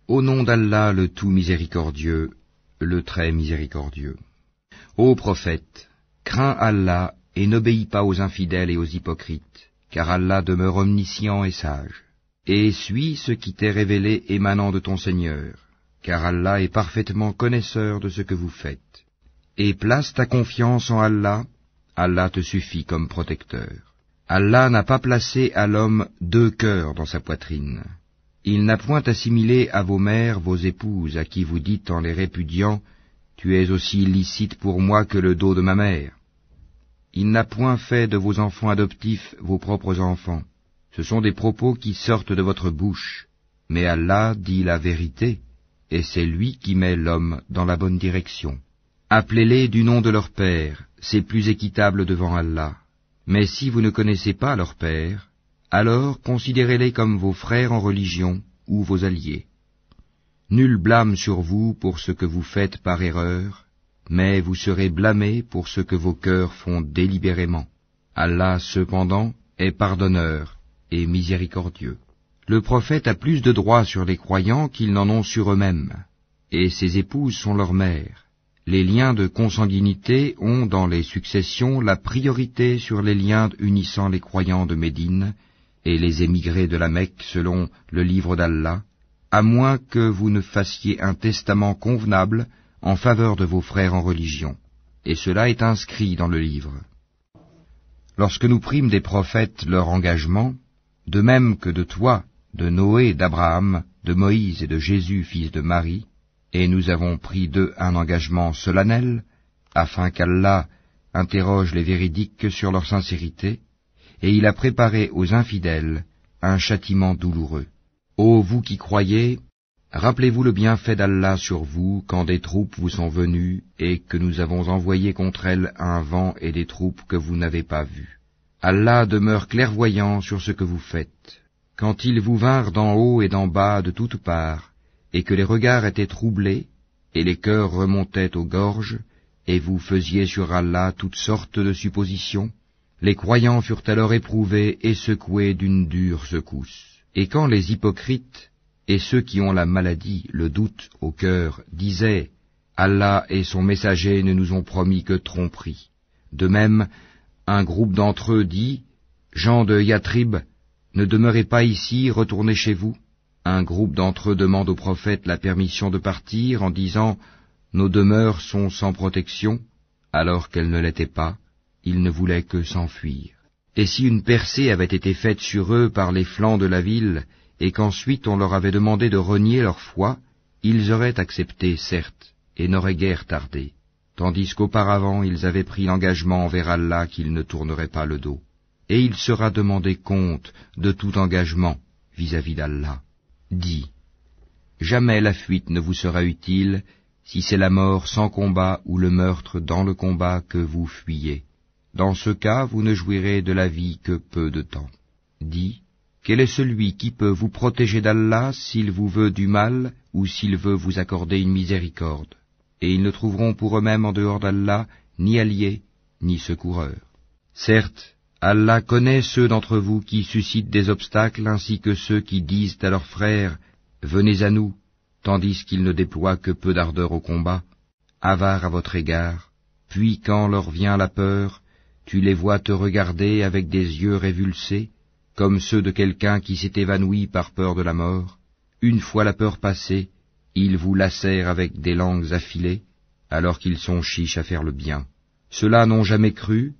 Au nom d'Allah le tout miséricordieux, le très miséricordieux. Ô prophète, crains Allah et n'obéis pas aux infidèles et aux hypocrites, car Allah demeure omniscient et sage. Et suis ce qui t'est révélé émanant de ton Seigneur, car Allah est parfaitement connaisseur de ce que vous faites. Et place ta confiance en Allah, Allah te suffit comme protecteur. Allah n'a pas placé à l'homme deux cœurs dans sa poitrine. Il n'a point assimilé à vos mères vos épouses, à qui vous dites en les répudiant, « Tu es aussi licite pour moi que le dos de ma mère ». Il n'a point fait de vos enfants adoptifs vos propres enfants. Ce sont des propos qui sortent de votre bouche. Mais Allah dit la vérité, et c'est lui qui met l'homme dans la bonne direction. Appelez-les du nom de leur père, c'est plus équitable devant Allah. Mais si vous ne connaissez pas leur père, alors considérez-les comme vos frères en religion ou vos alliés. Nul blâme sur vous pour ce que vous faites par erreur, mais vous serez blâmés pour ce que vos cœurs font délibérément. Allah, cependant, est pardonneur et miséricordieux. Le prophète a plus de droits sur les croyants qu'ils n'en ont sur eux-mêmes, et ses épouses sont leurs mères. Les liens de consanguinité ont, dans les successions, la priorité sur les liens unissant les croyants de Médine et les émigrés de la Mecque selon le livre d'Allah, à moins que vous ne fassiez un testament convenable en faveur de vos frères en religion. Et cela est inscrit dans le livre. Lorsque nous prîmes des prophètes leur engagement, de même que de toi, de Noé, d'Abraham, de Moïse et de Jésus, fils de Marie, et nous avons pris d'eux un engagement solennel, afin qu'Allah interroge les véridiques sur leur sincérité, et il a préparé aux infidèles un châtiment douloureux. Ô vous qui croyez, rappelez-vous le bienfait d'Allah sur vous quand des troupes vous sont venues et que nous avons envoyé contre elles un vent et des troupes que vous n'avez pas vues. Allah demeure clairvoyant sur ce que vous faites. Quand ils vous vinrent d'en haut et d'en bas de toutes parts, et que les regards étaient troublés, et les cœurs remontaient aux gorges, et vous faisiez sur Allah toutes sortes de suppositions, les croyants furent alors éprouvés et secoués d'une dure secousse. Et quand les hypocrites et ceux qui ont la maladie, le doute au cœur, disaient « Allah et son messager ne nous ont promis que tromperie », de même, un groupe d'entre eux dit « Gens de Yathrib, ne demeurez pas ici, retournez chez vous ». Un groupe d'entre eux demande au prophète la permission de partir en disant « Nos demeures sont sans protection », alors qu'elles ne l'étaient pas, ils ne voulaient que s'enfuir. Et si une percée avait été faite sur eux par les flancs de la ville, et qu'ensuite on leur avait demandé de renier leur foi, ils auraient accepté, certes, et n'auraient guère tardé, tandis qu'auparavant ils avaient pris l'engagement envers Allah qu'ils ne tourneraient pas le dos. Et il sera demandé compte de tout engagement vis-à-vis d'Allah. Dis, jamais la fuite ne vous sera utile si c'est la mort sans combat ou le meurtre dans le combat que vous fuyez. Dans ce cas, vous ne jouirez de la vie que peu de temps. Dis, quel est celui qui peut vous protéger d'Allah s'il vous veut du mal ou s'il veut vous accorder une miséricorde? Et ils ne trouveront pour eux-mêmes en dehors d'Allah ni alliés, ni secoureurs. Certes, Allah connaît ceux d'entre vous qui suscitent des obstacles ainsi que ceux qui disent à leurs frères « Venez à nous », tandis qu'ils ne déploient que peu d'ardeur au combat, avares à votre égard, puis quand leur vient la peur, tu les vois te regarder avec des yeux révulsés, comme ceux de quelqu'un qui s'est évanoui par peur de la mort. Une fois la peur passée, ils vous lacèrent avec des langues affilées, alors qu'ils sont chiches à faire le bien. Ceux-là n'ont jamais cru,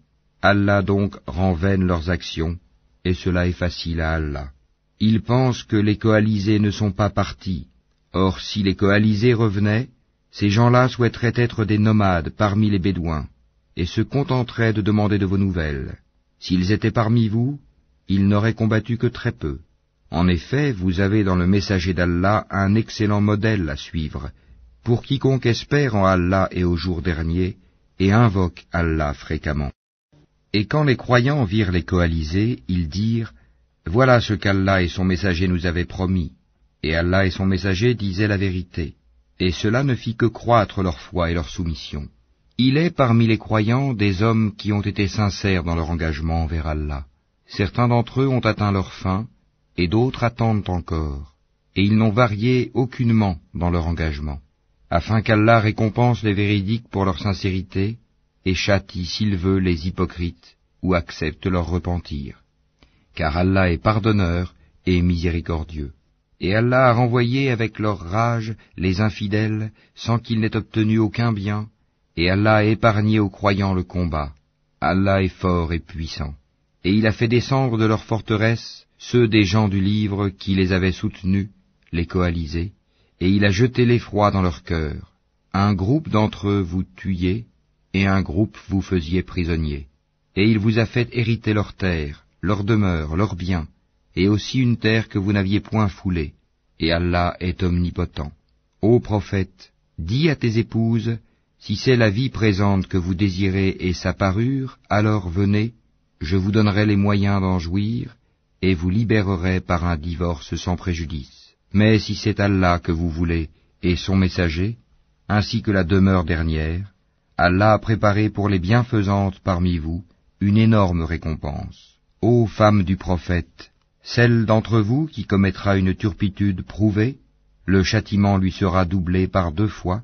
Allah donc rend vaines leurs actions, et cela est facile à Allah. Ils pensent que les coalisés ne sont pas partis. Or si les coalisés revenaient, ces gens-là souhaiteraient être des nomades parmi les Bédouins, et se contenteraient de demander de vos nouvelles. S'ils étaient parmi vous, ils n'auraient combattu que très peu. En effet, vous avez dans le messager d'Allah un excellent modèle à suivre, pour quiconque espère en Allah et au jour dernier, et invoque Allah fréquemment. Et quand les croyants virent les coalisés, ils dirent « Voilà ce qu'Allah et son messager nous avaient promis. » Et Allah et son messager disaient la vérité. Et cela ne fit que croître leur foi et leur soumission. Il est parmi les croyants des hommes qui ont été sincères dans leur engagement envers Allah. Certains d'entre eux ont atteint leur fin, et d'autres attendent encore. et ils n'ont varié aucunement dans leur engagement, afin qu'Allah récompense les véridiques pour leur sincérité, et châtie s'il veut les hypocrites, ou accepte leur repentir. Car Allah est pardonneur et miséricordieux. Et Allah a renvoyé avec leur rage les infidèles, sans qu'ils n'aient obtenu aucun bien, et Allah a épargné aux croyants le combat. Allah est fort et puissant. Et il a fait descendre de leurs forteresses ceux des gens du livre qui les avaient soutenus, les coalisés, et il a jeté l'effroi dans leur cœur. Un groupe d'entre eux vous tuiez, et un groupe vous faisiez prisonniers. Et il vous a fait hériter leurs terres, leurs demeures, leurs biens, et aussi une terre que vous n'aviez point foulée, et Allah est omnipotent. Ô prophète, dis à tes épouses, si c'est la vie présente que vous désirez et sa parure, alors venez, je vous donnerai les moyens d'en jouir, et vous libérerai par un divorce sans préjudice. Mais si c'est Allah que vous voulez, et son messager, ainsi que la demeure dernière, Allah a préparé pour les bienfaisantes parmi vous une énorme récompense. Ô femmes du prophète, celle d'entre vous qui commettra une turpitude prouvée, le châtiment lui sera doublé par 2 fois,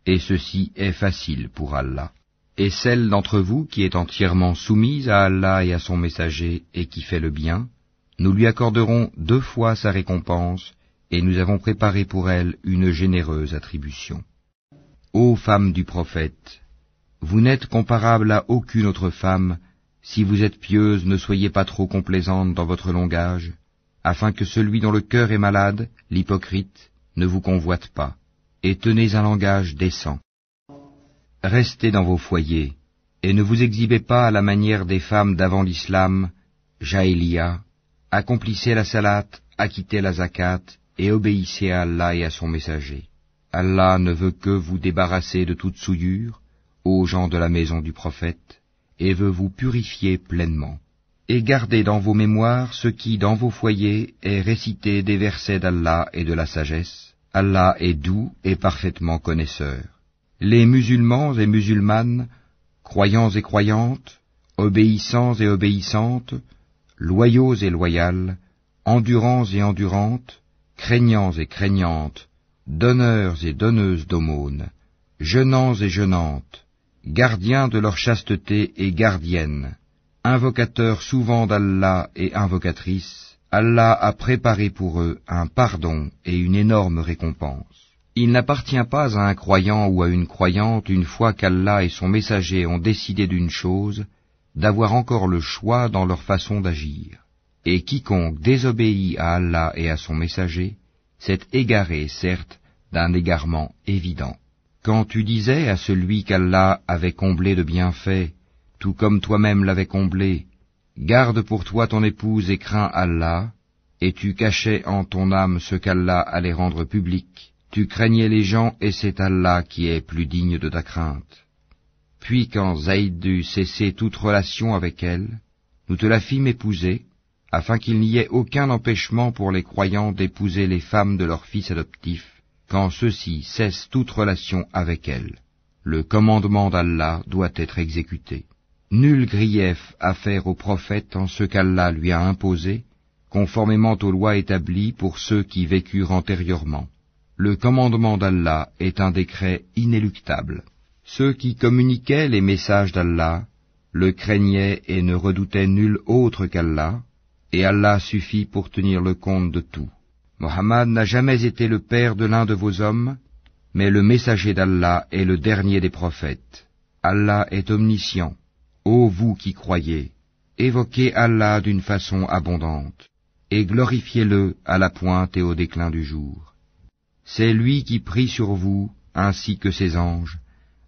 et ceci est facile pour Allah. Et celle d'entre vous qui est entièrement soumise à Allah et à son messager et qui fait le bien, nous lui accorderons 2 fois sa récompense, et nous avons préparé pour elle une généreuse attribution. Ô femmes du prophète, vous n'êtes comparables à aucune autre femme. Si vous êtes pieuses, ne soyez pas trop complaisantes dans votre langage, afin que celui dont le cœur est malade, l'hypocrite, ne vous convoite pas, et tenez un langage décent. Restez dans vos foyers, et ne vous exhibez pas à la manière des femmes d'avant l'islam, Jaélia, accomplissez la salat, acquittez la zakat, et obéissez à Allah et à son messager. Allah ne veut que vous débarrasser de toute souillure, ô gens de la maison du prophète, et veut vous purifier pleinement. Et gardez dans vos mémoires ce qui, dans vos foyers, est récité des versets d'Allah et de la sagesse. Allah est doux et parfaitement connaisseur. Les musulmans et musulmanes, croyants et croyantes, obéissants et obéissantes, loyaux et loyales, endurants et endurantes, craignants et craignantes, donneurs et donneuses d'aumônes, jeûnants et jeûnantes, gardiens de leur chasteté et gardiennes, invocateurs souvent d'Allah et invocatrices, Allah a préparé pour eux un pardon et une énorme récompense. Il n'appartient pas à un croyant ou à une croyante, une fois qu'Allah et son messager ont décidé d'une chose, d'avoir encore le choix dans leur façon d'agir. Et quiconque désobéit à Allah et à son messager, s'est égaré, certes, d'un égarement évident. Quand tu disais à celui qu'Allah avait comblé de bienfaits, tout comme toi-même l'avais comblé, garde pour toi ton épouse et crains Allah, et tu cachais en ton âme ce qu'Allah allait rendre public, tu craignais les gens et c'est Allah qui est plus digne de ta crainte. Puis quand Zayd eut cessé toute relation avec elle, nous te la fîmes épouser, afin qu'il n'y ait aucun empêchement pour les croyants d'épouser les femmes de leurs fils adoptifs, quand ceux-ci cessent toute relation avec elle. Le commandement d'Allah doit être exécuté. Nul grief à faire au prophète en ce qu'Allah lui a imposé, conformément aux lois établies pour ceux qui vécurent antérieurement. Le commandement d'Allah est un décret inéluctable. Ceux qui communiquaient les messages d'Allah le craignaient et ne redoutaient nul autre qu'Allah, et Allah suffit pour tenir le compte de tout. Mohammed n'a jamais été le père de l'un de vos hommes, mais le messager d'Allah est le dernier des prophètes. Allah est omniscient. Ô vous qui croyez, évoquez Allah d'une façon abondante, et glorifiez-le à la pointe et au déclin du jour. C'est lui qui prie sur vous, ainsi que ses anges,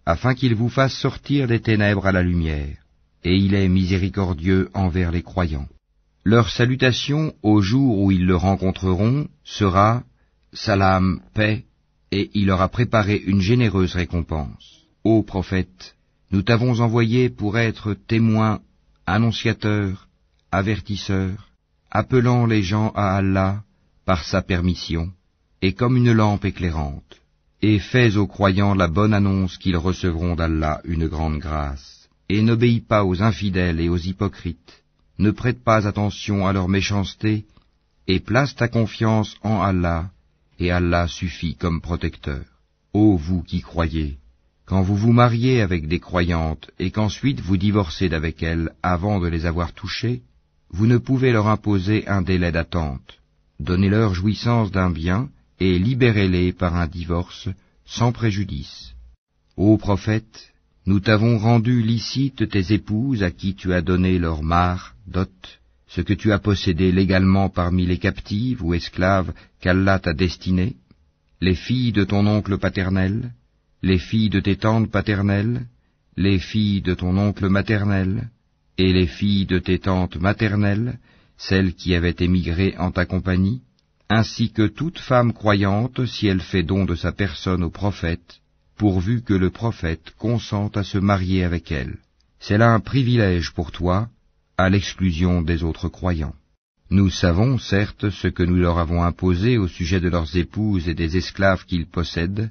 afin qu'il vous fasse sortir des ténèbres à la lumière, et il est miséricordieux envers les croyants. Leur salutation au jour où ils le rencontreront sera « Salam, paix », et il leur a préparé une généreuse récompense. Ô prophète, nous t'avons envoyé pour être témoin, annonciateur, avertisseur, appelant les gens à Allah par sa permission, et comme une lampe éclairante. Et fais aux croyants la bonne annonce qu'ils recevront d'Allah une grande grâce. Et n'obéis pas aux infidèles et aux hypocrites. Ne prête pas attention à leur méchanceté, et place ta confiance en Allah, et Allah suffit comme protecteur. Ô vous qui croyez, quand vous vous mariez avec des croyantes et qu'ensuite vous divorcez d'avec elles avant de les avoir touchées, vous ne pouvez leur imposer un délai d'attente. Donnez-leur jouissance d'un bien et libérez-les par un divorce sans préjudice. Ô prophète, nous t'avons rendu licite tes épouses à qui tu as donné leur mare, dot, ce que tu as possédé légalement parmi les captives ou esclaves qu'Allah t'a destinées, les filles de ton oncle paternel, les filles de tes tantes paternelles, les filles de ton oncle maternel, et les filles de tes tantes maternelles, celles qui avaient émigré en ta compagnie, ainsi que toute femme croyante si elle fait don de sa personne au prophète, pourvu que le prophète consente à se marier avec elle. C'est là un privilège pour toi, à l'exclusion des autres croyants. Nous savons, certes, ce que nous leur avons imposé au sujet de leurs épouses et des esclaves qu'ils possèdent,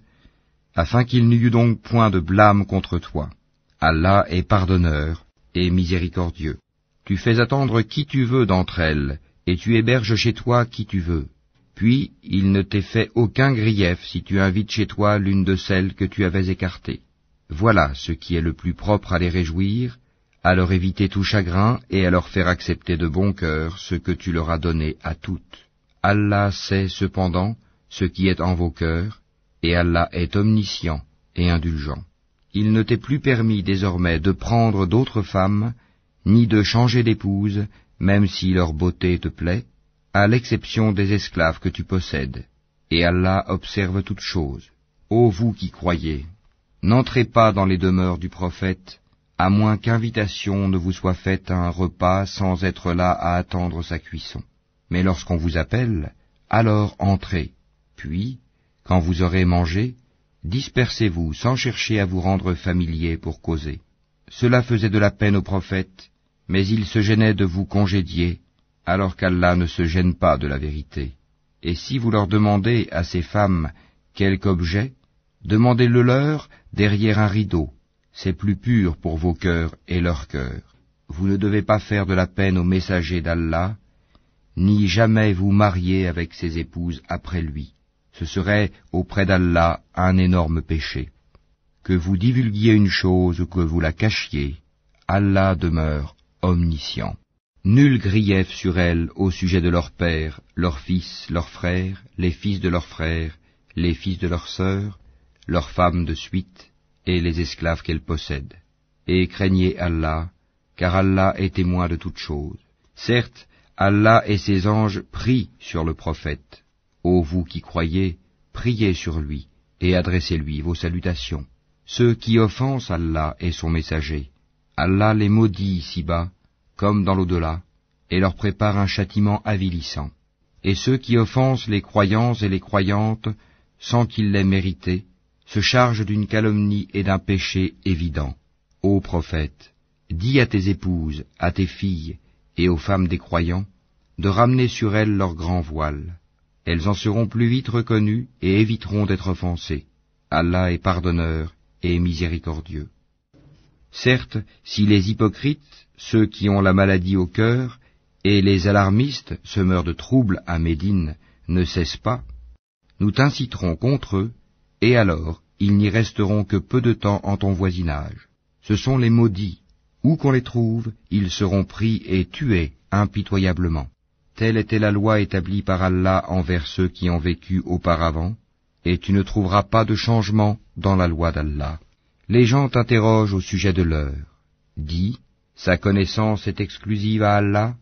afin qu'il n'y eût donc point de blâme contre toi. Allah est pardonneur et miséricordieux. Tu fais attendre qui tu veux d'entre elles, et tu héberges chez toi qui tu veux. Puis il ne t'est fait aucun grief si tu invites chez toi l'une de celles que tu avais écartées. Voilà ce qui est le plus propre à les réjouir, à leur éviter tout chagrin et à leur faire accepter de bon cœur ce que tu leur as donné à toutes. Allah sait cependant ce qui est en vos cœurs, et Allah est omniscient et indulgent. Il ne t'est plus permis désormais de prendre d'autres femmes, ni de changer d'épouse, même si leur beauté te plaît, à l'exception des esclaves que tu possèdes. Et Allah observe toutes choses. Ô vous qui croyez, n'entrez pas dans les demeures du prophète, à moins qu'invitation ne vous soit faite à un repas sans être là à attendre sa cuisson. Mais lorsqu'on vous appelle, alors entrez. Puis, quand vous aurez mangé, dispersez-vous sans chercher à vous rendre familiers pour causer. Cela faisait de la peine au prophète, mais il se gênait de vous congédier, alors qu'Allah ne se gêne pas de la vérité. Et si vous leur demandez à ces femmes quelque objet, demandez-le leur derrière un rideau. C'est plus pur pour vos cœurs et leurs cœurs. Vous ne devez pas faire de la peine aux messagers d'Allah, ni jamais vous marier avec ses épouses après lui. Ce serait auprès d'Allah un énorme péché. Que vous divulguiez une chose ou que vous la cachiez, Allah demeure omniscient. Nul grief sur elles au sujet de leurs pères, leurs fils, leurs frères, les fils de leurs frères, les fils de leurs sœurs, leurs femmes de suite, et les esclaves qu'elles possèdent. Et craignez Allah, car Allah est témoin de toutes choses. Certes, Allah et ses anges prient sur le prophète. Ô vous qui croyez, priez sur lui, et adressez-lui vos salutations. Ceux qui offensent Allah et son messager, Allah les maudit ici-bas, comme dans l'au-delà, et leur prépare un châtiment avilissant. Et ceux qui offensent les croyants et les croyantes, sans qu'ils l'aient mérité, se chargent d'une calomnie et d'un péché évident. Ô prophète, dis à tes épouses, à tes filles et aux femmes des croyants, de ramener sur elles leur grand voile. Elles en seront plus vite reconnues et éviteront d'être offensées. Allah est pardonneur et miséricordieux. Certes, si les hypocrites, ceux qui ont la maladie au cœur, et les alarmistes, semeurs de troubles à Médine, ne cessent pas, nous t'inciterons contre eux, et alors ils n'y resteront que peu de temps en ton voisinage. Ce sont les maudits. Où qu'on les trouve, ils seront pris et tués impitoyablement. Telle était la loi établie par Allah envers ceux qui ont vécu auparavant, et tu ne trouveras pas de changement dans la loi d'Allah. Les gens t'interrogent au sujet de l'heure. Dis, sa connaissance est exclusive à Allah.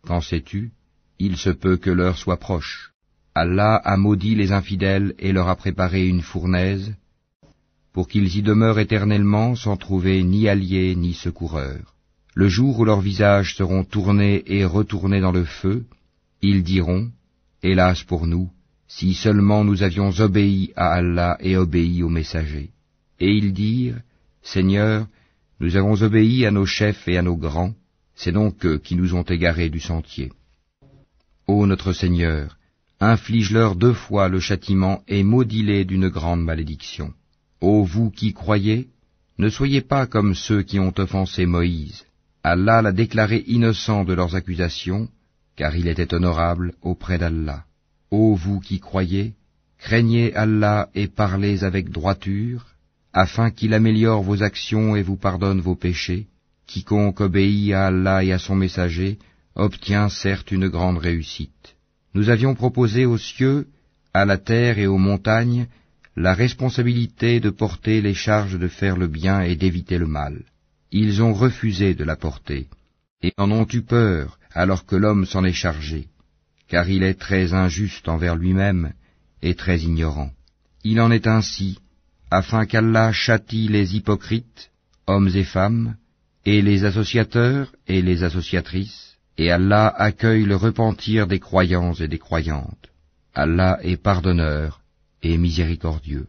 Qu'en sais-tu? Il se peut que l'heure soit proche. Allah a maudit les infidèles et leur a préparé une fournaise, pour qu'ils y demeurent éternellement sans trouver ni alliés ni secoureurs. Le jour où leurs visages seront tournés et retournés dans le feu, ils diront, hélas pour nous, si seulement nous avions obéi à Allah et obéi aux messagers. Et ils dirent, Seigneur, nous avons obéi à nos chefs et à nos grands, c'est donc eux qui nous ont égarés du sentier. Ô notre Seigneur, inflige-leur 2 fois le châtiment et maudis-les d'une grande malédiction. Ô vous qui croyez, ne soyez pas comme ceux qui ont offensé Moïse. Allah l'a déclaré innocent de leurs accusations, car il était honorable auprès d'Allah. Ô vous qui croyez, craignez Allah et parlez avec droiture, afin qu'il améliore vos actions et vous pardonne vos péchés. Quiconque obéit à Allah et à son messager obtient certes une grande réussite. Nous avions proposé aux cieux, à la terre et aux montagnes la responsabilité de porter les charges de faire le bien et d'éviter le mal. Ils ont refusé de la porter, et en ont eu peur alors que l'homme s'en est chargé, car il est très injuste envers lui-même et très ignorant. Il en est ainsi, afin qu'Allah châtie les hypocrites, hommes et femmes, et les associateurs et les associatrices, et Allah accueille le repentir des croyants et des croyantes. Allah est pardonneur et miséricordieux.